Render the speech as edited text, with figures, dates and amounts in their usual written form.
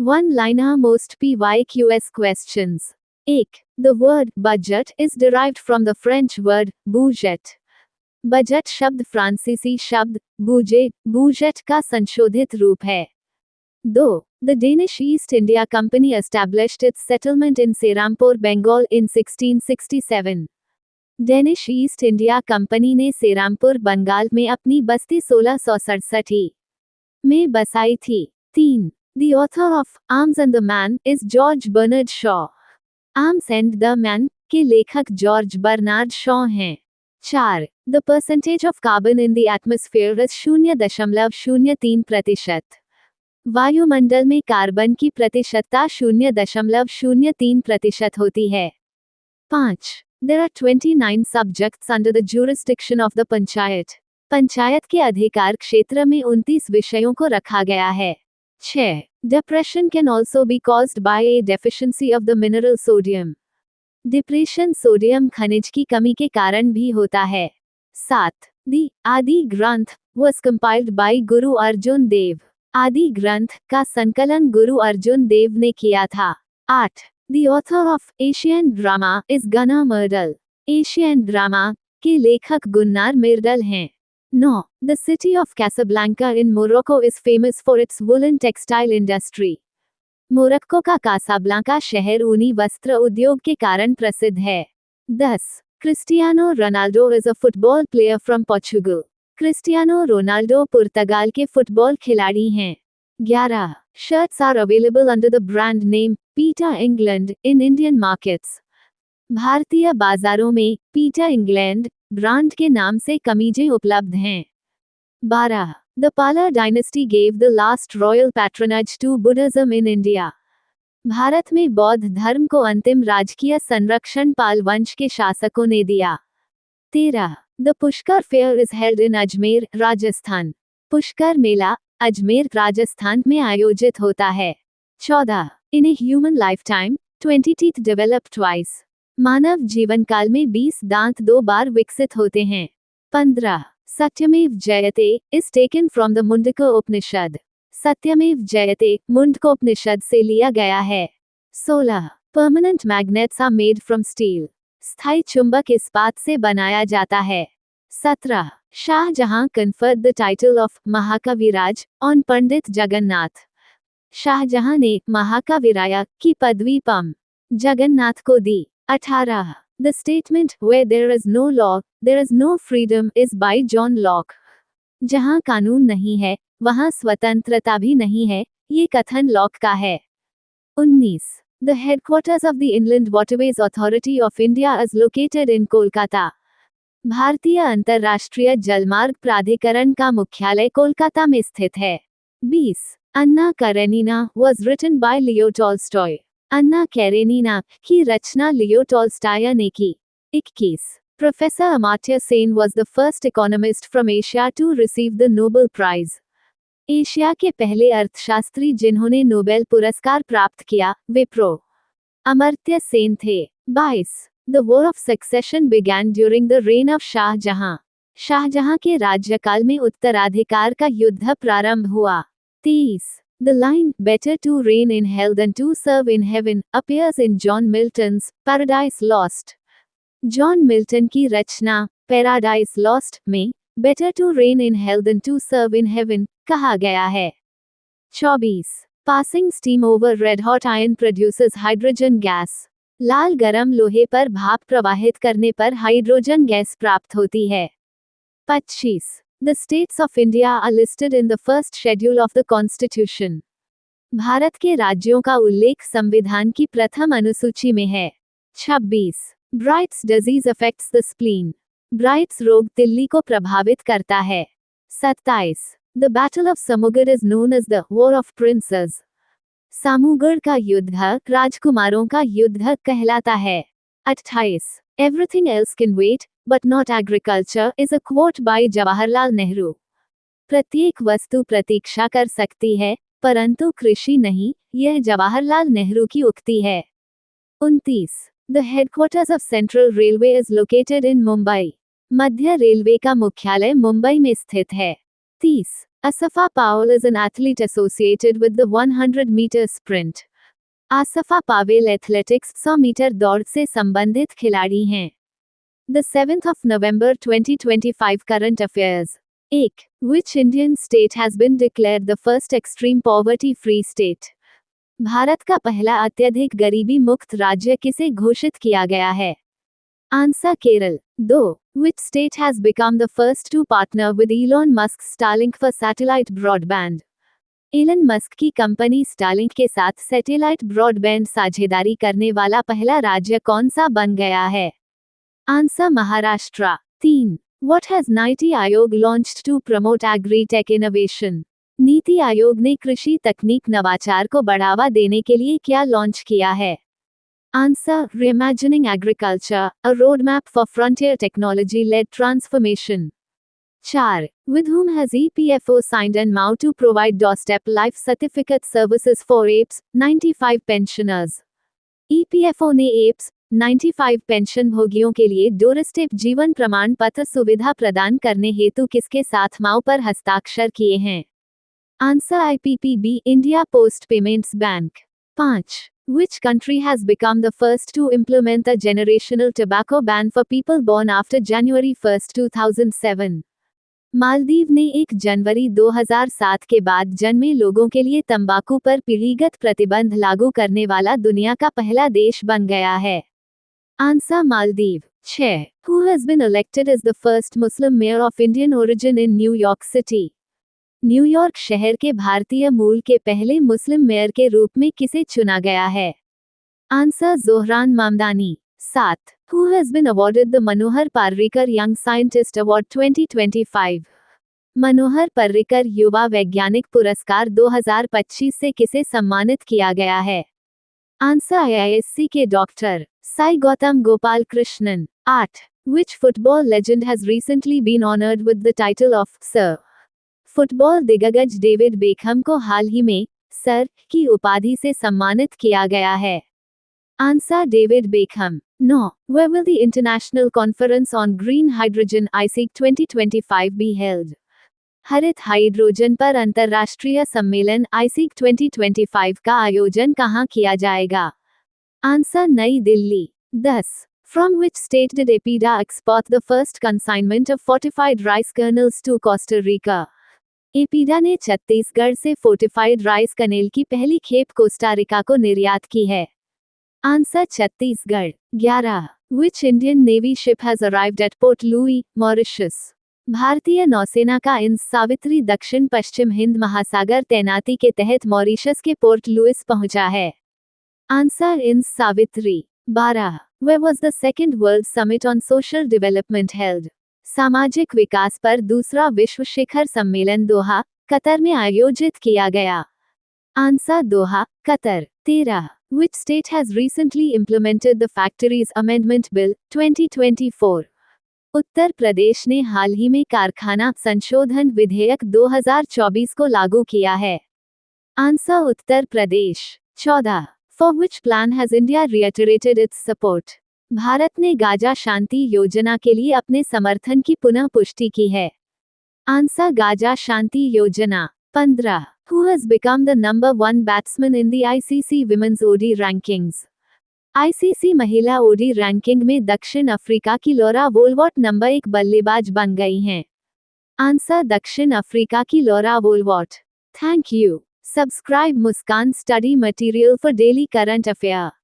One-liner most PYQS questions. 1. The word budget is derived from the French word budget. Budget शब्द फ्रांसीसी शब्द बूजेट का संशोधित रूप है. 2. The Danish East India Company established its settlement in Serampore, Bengal in 1667. Danish east India company ने सेरामपुर बंगाल में अपनी बस्ती 1667 में बसाई थी. 3. The author of Arms and the Man is George Bernard Shaw. Arms and the Man के लेखक George Bernard Shaw हैं. 4. The percentage of carbon in the atmosphere is 0.03%. वायुमंडल में कार्बन की प्रतिशतता 0.03% होती है. 5. There are 29 subjects under the jurisdiction of the panchayat. Panchayat के अधिकार क्षेत्र में 29 विषयों को रखा गया है. 6. Depression can also be caused by a deficiency of the mineral sodium. Depression sodium खनिज की कमी के कारण भी होता है. 7. The आदि ग्रंथ was compiled by गुरु अर्जुन देव. आदि ग्रंथ का संकलन गुरु अर्जुन देव ने किया था. 8. The author of Asian drama is Gunnar Myrdal. Asian drama के लेखक गुन्नार मिर्डल हैं. 9. The city of Casablanca in Morocco is famous for its woolen textile industry. Morocco का कासाब्लांका शहर ऊनी वस्त्र उद्योग के कारण प्रसिद्ध है. 10. Cristiano Ronaldo is a football player from Portugal. Cristiano Ronaldo पुर्तगाल के फुटबॉल खिलाड़ी हैं. 11. Shirts are available under the brand name Peter England in Indian markets. भारतीय बाजारों में पीटर इंग्लैंड ब्रांड के नाम से कमीजें उपलब्ध हैं. 12. The Pala dynasty gave the last royal patronage to Buddhism in India. Bharat में बौद्ध धर्म को अंतिम राजकीय संरक्षण पाल वंश के शासकों ने दिया. 13. The Pushkar fair is held in Ajmer, Rajasthan. Pushkar मेला अजमेर, राजस्थान में आयोजित होता है. 14. In a human lifetime, 20 teeth develop twice. मानव जीवन काल में 20 दांत 2 बार विकसित होते हैं. 15. सत्यमेव जयते is taken from the Mundaka उपनिषद. सत्यमेव जयते मुंडकोपनिषद से लिया गया है. 16. Permanent magnets are made from steel. स्थायी चुंबक इस्पात से बनाया जाता है. 17. Shahjahan conferred the title of महाकविराज on पंडित जगन्नाथ. शाहजहां ने महाकविराय की पदवी पम जगन्नाथ को दी. 18. The statement where there is no law, there is no freedom is by John Locke. जहां कानून नहीं है, वहां स्वतंत्रता भी नहीं है, ये कथन लॉक का है. 19. The headquarters of the Inland Waterways Authority of India is located in Kolkata. भारतीय अंतर्राष्ट्रीय जलमार्ग प्राधिकरण का मुख्यालय कोलकाता में स्थित है. 20. अन्ना कारेनिना was written by Leo Tolstoy. Anna Karenina की रचना लियो टॉल्स्टॉय ने की. 21. Professor Amartya Sen was the first economist from Asia to receive the Nobel Prize. Asia के पहले अर्थशास्त्री जिन्होंने नोबेल पुरस्कार प्राप्त किया, वे प्रो. अमर्त्य सेन थे. 22. The War of Succession began during the reign of Shahjahan. Shahjahan के राज्यकाल में उत्तराधिकार का युद्ध प्रारंभ हुआ. 23. The line, better to reign in hell than to serve in heaven, appears in John Milton's Paradise Lost. John Milton की रचना पैराडाइज लॉस्ट में better to reign in hell than to serve in heaven कहा गया है. 24. Passing steam over red hot iron produces hydrogen gas. लाल गरम लोहे पर भाप प्रवाहित करने पर हाइड्रोजन गैस प्राप्त होती है. 25. The states of India are listed in the first schedule of the Constitution. Bharat के राज्यों का उल्लेख संविधान की प्रथम अनुसूची में है. 26. Bright's disease affects the spleen. Bright's रोग तिल्ली को प्रभावित करता है. 27. The Battle of Samugad is known as the War of Princes. Samugarh का युद्ध राजकुमारों का युद्ध कहलाता है. 28. Everything else can wait, but not agriculture is a quote by Jawaharlal Nehru. प्रत्येक वस्तु प्रतीक्षा कर सकती है, परंतु कृषि नहीं, यह जवाहरलाल नेहरू की उक्ति है. 29. The headquarters of Central Railway is located in Mumbai. Madhya railway का मुख्यालय मुंबई में स्थित है. 30. Asafa Powell is an athlete associated with the 100-meter sprint. Asafa Powell athletics 100 metre दौड़ से संबंधित खिलाड़ी हैं. The 7th of November 2025 current affairs. 1. Which Indian state has been declared the first extreme poverty-free state? Bharat का पहला अत्यधिक गरीबी मुक्त राज्य किसे घोषित किया गया है? Answer Kerala. 2. Which state has become the first to partner with Elon Musk's Starlink for satellite broadband? Elon Musk की कंपनी स्टारलिंक के साथ सैटेलाइट ब्रॉडबैंड साझेदारी करने वाला पहला राज्य कौन सा बन गया है? Answer Maharashtra. 3. What has NITI Aayog launched to promote agri-tech innovation? NITI Aayog ने कृषि तकनीक नवाचार को बढ़ावा देने के लिए क्या लॉन्च किया है? Answer Reimagining Agriculture, a roadmap for frontier technology-led transformation. 4. With whom has EPFO signed an MOU to provide doorstep life certificate services for APES 95 pensioners? EPFO ने APES 95 पेंशन भोगियों के लिए डोरस्टेप जीवन प्रमाण पत्र सुविधा प्रदान करने हेतु किसके साथ MOU पर हस्ताक्षर किए हैं? Answer IPPB India post payments bank. 5. Which country has become the first to implement a generational tobacco ban for people born after January 1, 2007? Maldives ने 1 जनवरी 2007 के बाद जन्मे लोगों के लिए तंबाकू पर पीढ़ीगत प्रतिबंध लागू करने वाला दुनिया का पहला देश बन गया है. Answer Maldives. 6. Who has been elected as the first Muslim mayor of Indian origin in New York City? New York शहर के भारतीय मूल के पहले मुस्लिम मेयर के रूप में किसे चुना गया है? Answer Zohran Mamdani. 7. Who has been awarded the Manohar Parrikar Young Scientist Award 2025? Manohar Parrikar युवा वैज्ञानिक पुरस्कार 2025 से किसे सम्मानित किया गया है? आंसर IISc के doctor Sai Gautam Gopal Krishnan. 8. Which football legend has recently been honored with the title of Sir? Football दिग्गज डेविड बेकहम को हाल ही में सर की उपाधि से सम्मानित किया गया है. Answer David Beckham. 9. Where will the International Conference on Green Hydrogen ICIG 2025 be held? हरित हाइड्रोजन पर अंतर्राष्ट्रीय सम्मेलन ICIG 2025 का आयोजन कहाँ किया जाएगा? आंसर नई Delhi. 10. From which state did EPIDA export the first consignment of fortified rice kernels to Costa Rica? APEDA ने छत्तीसगढ़ से फोर्टिफाइड राइस कनेल की पहली खेप कोस्टा रिका को निर्यात की है. Answer Chhattisgarh. 11. Which Indian Navy ship has arrived at Port Louis, Mauritius? भारतीय नौसेना का इंस सावित्री दक्षिण पश्चिम हिंद महासागर तैनाती के तहत मॉरिशस के पोर्ट लुइस पहुंचा है. आंसर इंस Savitri. 12. Where was the second World Summit on Social Development held? सामाजिक विकास पर दूसरा विश्व शिखर सम्मेलन दोहा, कतर में आयोजित किया गया. Answer Doha, Qatar. 13. Which state has recently implemented the Factories Amendment Bill 2024? Uttar Pradesh ने हाल ही में कारखाना संशोधन विधेयक 2024 को लागू किया है. Answer Uttar Pradesh. 14. For which plan has India reiterated its support? Bharat ने गाजा शांति योजना के लिए अपने समर्थन की पुनः पुष्टि की है. आंसर गाजा शांति योजना. 15. Who has become the number 1 batsman in the ICC Women's OD rankings? ICC महिला ओडी रैंकिंग में दक्षिण अफ्रीका की लॉरा वोलवॉट नंबर 1 बल्लेबाज बन गई हैं. आंसर दक्षिण अफ्रीका की Laura Wolvaardt. Thank you. Subscribe Muskan study material for daily current affair.